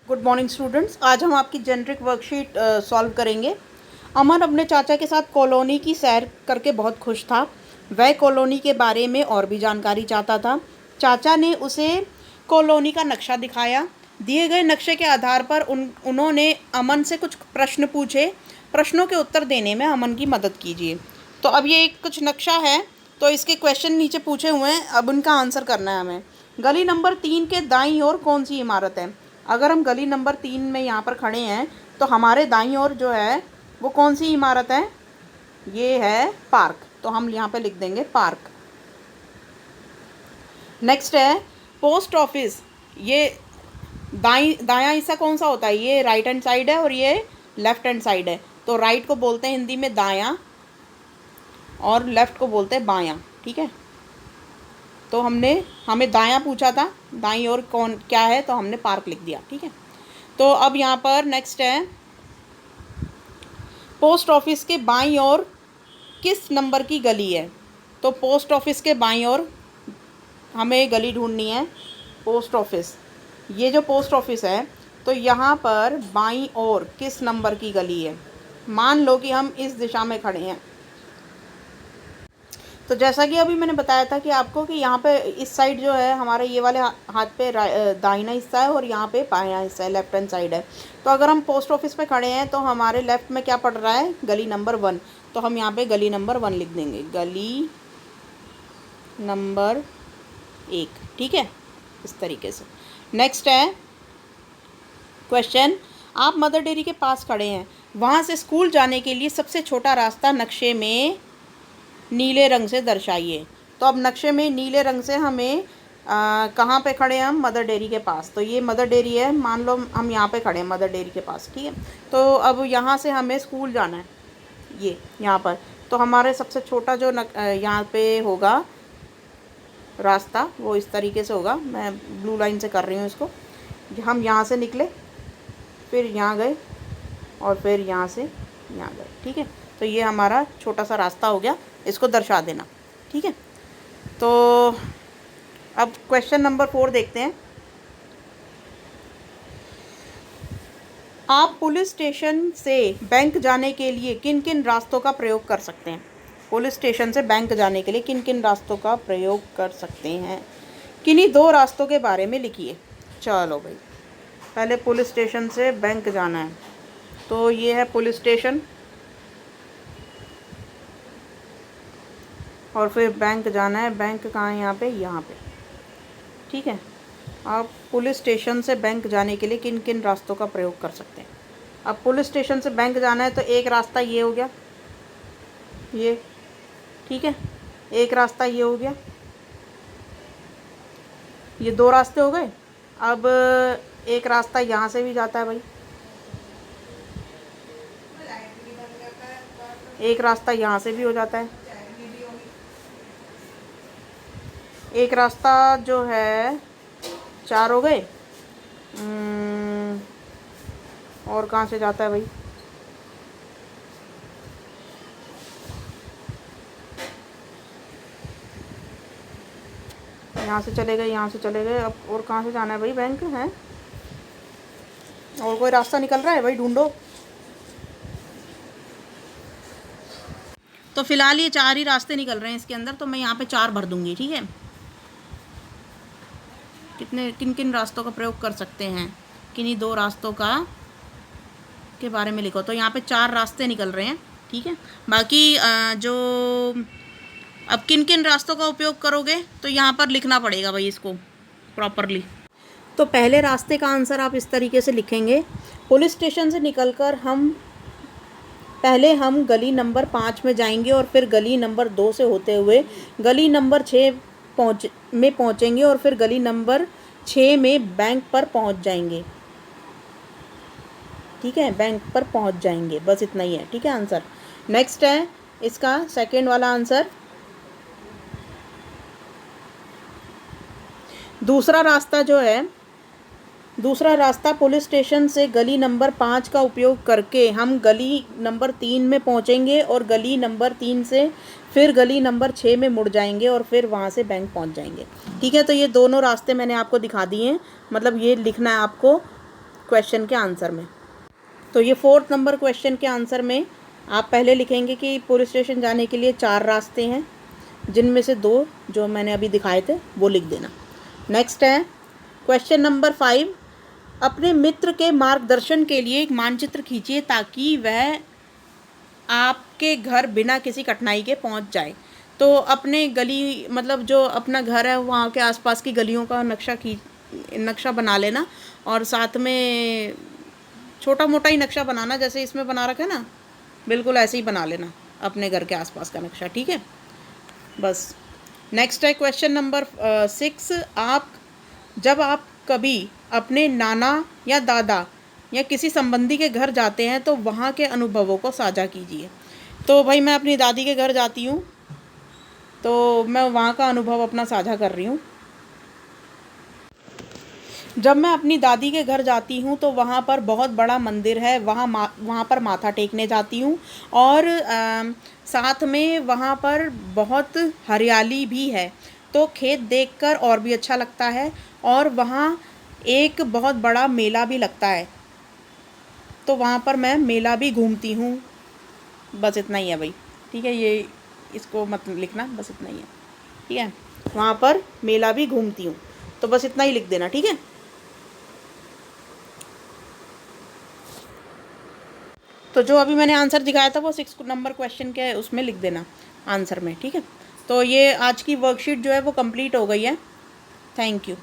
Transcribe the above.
Good morning students. आज हम आपकी जेनरिक वर्कशीट सॉल्व करेंगे। अमन अपने चाचा के साथ कॉलोनी की सैर करके बहुत खुश था। वह कॉलोनी के बारे में और भी जानकारी चाहता था। चाचा ने उसे कॉलोनी का नक्शा दिखाया। दिए गए नक्शे के आधार पर उन्होंने अमन से कुछ प्रश्न पूछे। प्रश्नों के उत्तर देने में अमन की मदद कीजिए। तो अब ये कुछ नक्शा है, तो इसके क्वेश्चन नीचे पूछे हुए हैं, अब उनका आंसर करना है हमें। गली नंबर 3 के दाईं ओर कौन सी इमारत है? अगर हम गली नंबर 3 में यहाँ पर खड़े हैं तो हमारे दाईं ओर जो है वो कौन सी इमारत है? ये है पार्क, तो हम यहाँ पे लिख देंगे पार्क। नेक्स्ट है पोस्ट ऑफिस। ये दायां हिस्सा कौन सा होता है? ये राइट हैंड साइड है और ये लेफ्ट हैंड साइड है। तो राइट को बोलते हैं हिंदी में दायां और लेफ्ट को बोलते हैं बायां। ठीक है, तो हमें दायां पूछा था, दाईं ओर कौन क्या है, तो हमने पार्क लिख दिया। ठीक है, तो अब यहाँ पर नेक्स्ट है पोस्ट ऑफिस के बाईं ओर किस नंबर की गली है? तो पोस्ट ऑफिस के बाईं ओर हमें गली ढूंढनी है। पोस्ट ऑफिस, ये जो पोस्ट ऑफिस है तो यहाँ पर बाईं ओर किस नंबर की गली है? मान लो कि हम इस दिशा में खड़े हैं, तो जैसा कि अभी मैंने बताया था कि आपको कि यहाँ पे इस साइड जो है हमारे ये वाले हाथ पे दाहिना हिस्सा है और यहाँ पे बायां हिस्सा है, लेफ्ट हैंड साइड है। तो अगर हम पोस्ट ऑफिस पे खड़े हैं तो हमारे लेफ्ट में क्या पड़ रहा है? गली नंबर 1। तो हम यहाँ पे गली नंबर 1 लिख देंगे, गली नंबर 1। ठीक है, इस तरीके से। नेक्स्ट है क्वेश्चन, आप मदर डेयरी के पास खड़े हैं, वहाँ से स्कूल जाने के लिए सबसे छोटा रास्ता नक्शे में नीले रंग से दर्शाइए। तो अब नक्शे में नीले रंग से हमें कहाँ पे खड़े हैं हम? मदर डेयरी के पास। तो ये मदर डेयरी है, मान लो हम यहाँ पे खड़े हैं मदर डेयरी के पास। ठीक है, तो अब यहाँ से हमें स्कूल जाना है, ये यहाँ पर। तो हमारे सबसे छोटा जो यहाँ पे होगा रास्ता वो इस तरीके से होगा। मैं ब्लू लाइन से कर रही हूँ इसको। हम यहाँ से निकले, फिर यहाँ गए और फिर यहाँ से यहाँ गए। ठीक है, तो ये हमारा छोटा सा रास्ता हो गया, इसको दर्शा देना। ठीक है, तो अब क्वेश्चन नंबर 4 देखते हैं। आप पुलिस स्टेशन से बैंक जाने के लिए किन किन रास्तों का प्रयोग कर सकते हैं? पुलिस स्टेशन से बैंक जाने के लिए किन किन रास्तों का प्रयोग कर सकते हैं? किन्हीं 2 रास्तों के बारे में लिखिए। चलो भाई, पहले पुलिस स्टेशन से बैंक जाना है, तो ये है पुलिस स्टेशन, और फिर बैंक जाना है। बैंक कहाँ है? यहाँ पे, यहाँ पे। ठीक है, आप पुलिस स्टेशन से बैंक जाने के लिए किन किन रास्तों का प्रयोग कर सकते हैं? अब पुलिस स्टेशन से बैंक जाना है तो एक रास्ता ये हो गया, ये। ठीक है, एक रास्ता ये हो गया, ये 2 रास्ते हो गए। अब एक रास्ता यहाँ से भी जाता है भाई, एक रास्ता यहाँ से भी हो जाता है। एक रास्ता जो है 4 हो गए। और कहाँ से जाता है भाई? यहाँ से चले गए, यहाँ से चले गए। अब और कहाँ से जाना है भाई? बैंक है, और कोई रास्ता निकल रहा है भाई? ढूंढो। तो फिलहाल ये 4 ही रास्ते निकल रहे हैं इसके अंदर, तो मैं यहाँ पे 4 भर दूंगी। ठीक है, किन किन रास्तों का प्रयोग कर सकते हैं? किन्हीं 2 रास्तों के बारे में लिखो। तो यहाँ पे 4 रास्ते निकल रहे हैं। ठीक है, बाकी जो अब किन किन रास्तों का उपयोग करोगे तो यहाँ पर लिखना पड़ेगा भाई इसको प्रॉपरली। तो पहले रास्ते का आंसर आप इस तरीके से लिखेंगे, पुलिस स्टेशन से निकलकर हम गली नंबर 5 में जाएंगे और फिर गली नंबर 2 से होते हुए गली नंबर 6 में पहुँचेंगे और फिर गली नंबर 6 में बैंक पर पहुँच जाएंगे। ठीक है, बैंक पर पहुँच जाएंगे, बस इतना ही है। ठीक है आंसर। नेक्स्ट है इसका सेकेंड वाला आंसर, दूसरा रास्ता पुलिस स्टेशन से गली नंबर 5 का उपयोग करके हम गली नंबर 3 में पहुंचेंगे और गली नंबर 3 से फिर गली नंबर 6 में मुड़ जाएंगे और फिर वहां से बैंक पहुंच जाएंगे। ठीक है, तो ये दोनों रास्ते मैंने आपको दिखा दिए हैं, मतलब ये लिखना है आपको क्वेश्चन के आंसर में। तो ये 4th नंबर क्वेश्चन के आंसर में आप पहले लिखेंगे कि पुलिस स्टेशन जाने के लिए 4 रास्ते हैं, जिनमें से 2 जो मैंने अभी दिखाए थे वो लिख देना। नेक्स्ट है क्वेश्चन नंबर 5, अपने मित्र के मार्गदर्शन के लिए एक मानचित्र खींचिए ताकि वह आपके घर बिना किसी कठिनाई के पहुंच जाए। तो अपने गली मतलब जो अपना घर है वहाँ के आसपास की गलियों का नक्शा बना लेना, और साथ में छोटा मोटा ही नक्शा बनाना, जैसे इसमें बना रखा है ना, बिल्कुल ऐसे ही बना लेना अपने घर के आसपास का नक्शा, ठीक है। बस नेक्स्ट है क्वेश्चन नंबर 6, जब आप कभी अपने नाना या दादा या किसी संबंधी के घर जाते हैं तो वहाँ के अनुभवों को साझा कीजिए। तो भाई मैं अपनी दादी के घर जाती हूँ तो मैं वहाँ का अनुभव अपना साझा कर रही हूँ। जब मैं अपनी दादी के घर जाती हूँ तो वहाँ पर बहुत बड़ा मंदिर है, वहाँ पर माथा टेकने जाती हूँ, और साथ में वहाँ पर बहुत हरियाली भी है, तो खेत देखकर और भी अच्छा लगता है, और वहाँ एक बहुत बड़ा मेला भी लगता है, तो वहाँ पर मैं मेला भी घूमती हूँ। बस इतना ही है भाई, ठीक है, ये इसको मत लिखना, बस इतना ही है, ठीक है। वहाँ पर मेला भी घूमती हूँ, तो बस इतना ही लिख देना, ठीक है। तो जो अभी मैंने आंसर दिखाया था वो 6 नंबर क्वेश्चन के उसमें लिख देना आंसर में, ठीक है। तो ये आज की वर्कशीट जो है वो कंप्लीट हो गई है। Thank you.